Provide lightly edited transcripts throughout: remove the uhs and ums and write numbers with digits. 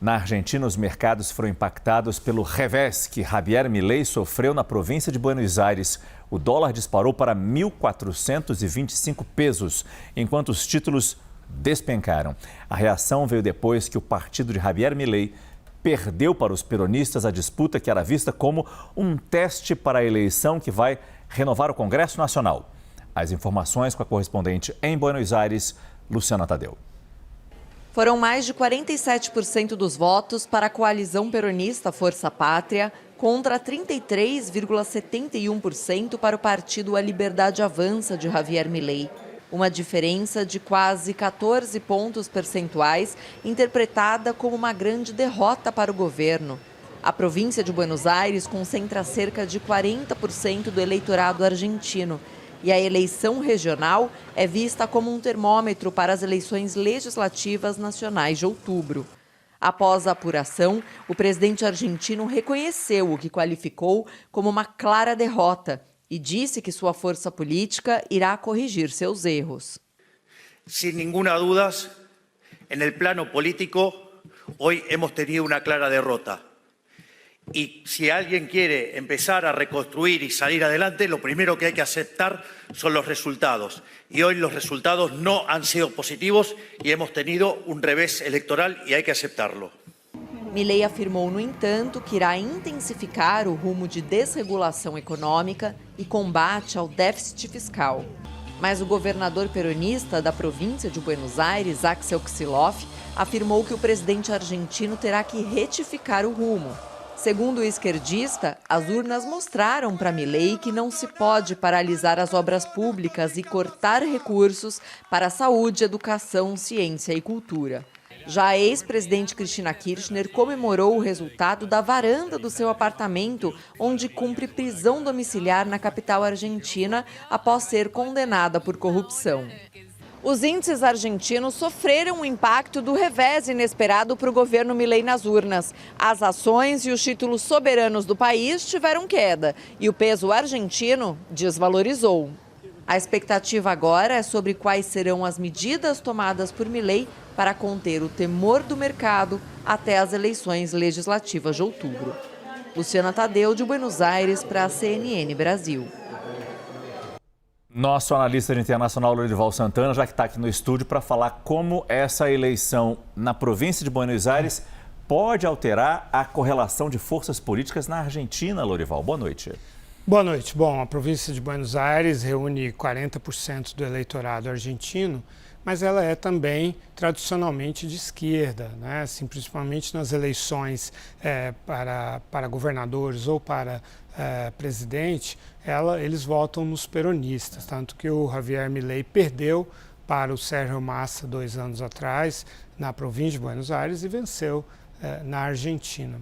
Na Argentina, os mercados foram impactados pelo revés que Javier Milei sofreu na província de Buenos Aires. O dólar disparou para 1.425 pesos, enquanto os títulos despencaram. A reação veio depois que o partido de Javier Milei perdeu para os peronistas a disputa que era vista como um teste para a eleição que vai renovar o Congresso Nacional. As informações com a correspondente em Buenos Aires, Luciana Tadeu. Foram mais de 47% dos votos para a coalizão peronista Força Pátria, contra 33,71% para o partido A Liberdade Avança de Javier Milei. Uma diferença de quase 14 pontos percentuais, interpretada como uma grande derrota para o governo. A província de Buenos Aires concentra cerca de 40% do eleitorado argentino. E a eleição regional é vista como um termômetro para as eleições legislativas nacionais de outubro. Após a apuração, o presidente argentino reconheceu o que qualificou como uma clara derrota e disse que sua força política irá corrigir seus erros. Sin ninguna duda, en el plano político, hoy hemos tenido una clara derrota. Y si alguien quiere empezar a reconstruir y salir adelante, lo primero que hay que aceptar son los resultados. Y hoy los resultados no han sido positivos y hemos tenido un revés electoral y hay que aceptarlo. Milei afirmou, no entanto, que irá intensificar o rumo de desregulação econômica e combate ao déficit fiscal. Mas o governador peronista da província de Buenos Aires, Axel Kicillof, afirmou que o presidente argentino terá que retificar o rumo. Segundo o esquerdista, as urnas mostraram para Milei que não se pode paralisar as obras públicas e cortar recursos para a saúde, educação, ciência e cultura. Já a ex-presidente Cristina Kirchner comemorou o resultado da varanda do seu apartamento, onde cumpre prisão domiciliar na capital argentina após ser condenada por corrupção. Os índices argentinos sofreram o impacto do revés inesperado para o governo Milei nas urnas. As ações e os títulos soberanos do país tiveram queda e o peso argentino desvalorizou. A expectativa agora é sobre quais serão as medidas tomadas por Milei para conter o temor do mercado até as eleições legislativas de outubro. Luciana Tadeu, de Buenos Aires, para a CNN Brasil. Nosso analista internacional, Lorival Santana, já que está aqui no estúdio para falar como essa eleição na província de Buenos Aires pode alterar a correlação de forças políticas na Argentina, Lorival. Boa noite. Boa noite. Bom, a província de Buenos Aires reúne 40% do eleitorado argentino, mas ela é também tradicionalmente de esquerda, né? Assim, principalmente nas eleições para governadores ou para presidente, eles votam nos peronistas, tanto que o Javier Milei perdeu para o Sérgio Massa 2 anos atrás, na província de Buenos Aires, e venceu na Argentina.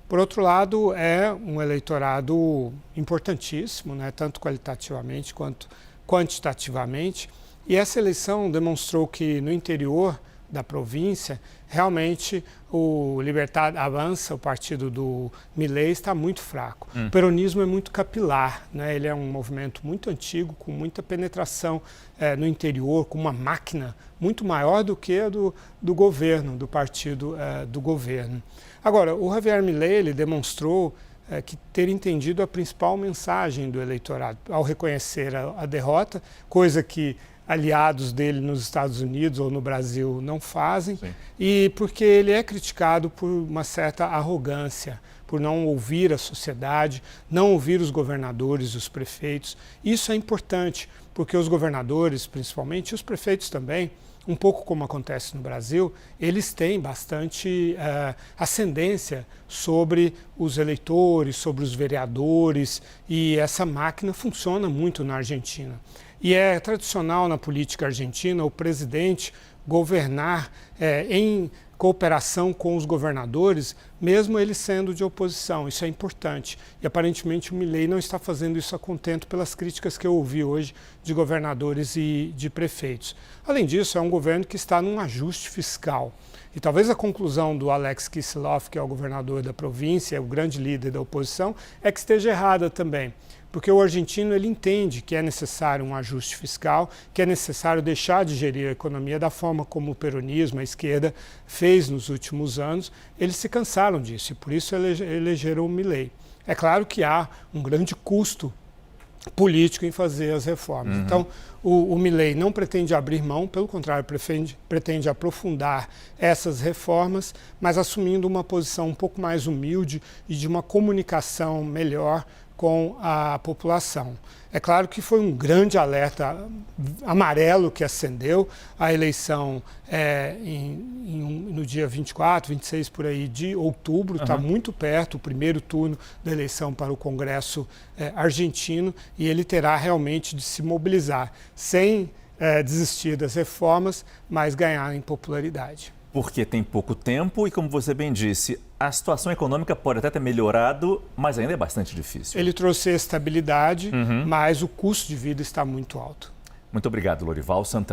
Por outro lado, é um eleitorado importantíssimo, né, tanto qualitativamente quanto quantitativamente, e essa eleição demonstrou que no interior da província, realmente o Libertad Avança, o partido do Milei, está muito fraco. O peronismo é muito capilar, né? Ele é um movimento muito antigo, com muita penetração no interior, com uma máquina muito maior do que a do governo, do partido do governo. Agora, o Javier Milei, ele demonstrou que ter entendido a principal mensagem do eleitorado, ao reconhecer a derrota, coisa que aliados dele nos Estados Unidos ou no Brasil não fazem. Sim. E porque ele é criticado por uma certa arrogância, por não ouvir a sociedade, não ouvir os governadores e os prefeitos. Isso é importante, porque os governadores, principalmente, e os prefeitos também, um pouco como acontece no Brasil, eles têm bastante ascendência sobre os eleitores, sobre os vereadores, e essa máquina funciona muito na Argentina. E é tradicional na política argentina o presidente governar em cooperação com os governadores, mesmo ele sendo de oposição. Isso é importante. E aparentemente o Milei não está fazendo isso a contento pelas críticas que eu ouvi hoje de governadores e de prefeitos. Além disso, é um governo que está num ajuste fiscal. E talvez a conclusão do Alex Kicillof, que é o governador da província, é o grande líder da oposição, é que esteja errada também. porque o argentino ele entende que é necessário um ajuste fiscal, que é necessário deixar de gerir a economia da forma como o peronismo, a esquerda, fez nos últimos anos. Eles se cansaram disso e por isso elegeram o Milei. É claro que há um grande custo político em fazer as reformas. Então, o Milei não pretende abrir mão, pelo contrário, pretende aprofundar essas reformas, mas assumindo uma posição um pouco mais humilde e de uma comunicação melhor com a população. É claro que foi um grande alerta amarelo que acendeu a eleição no dia 24, 26 por aí de outubro, está muito perto, o primeiro turno da eleição para o Congresso argentino, e ele terá realmente de se mobilizar, sem desistir das reformas, mas ganhar em popularidade. Porque tem pouco tempo e, como você bem disse, a situação econômica pode até ter melhorado, mas ainda é bastante difícil. Ele trouxe estabilidade, mas o custo de vida está muito alto. Muito obrigado, Lorival Santana.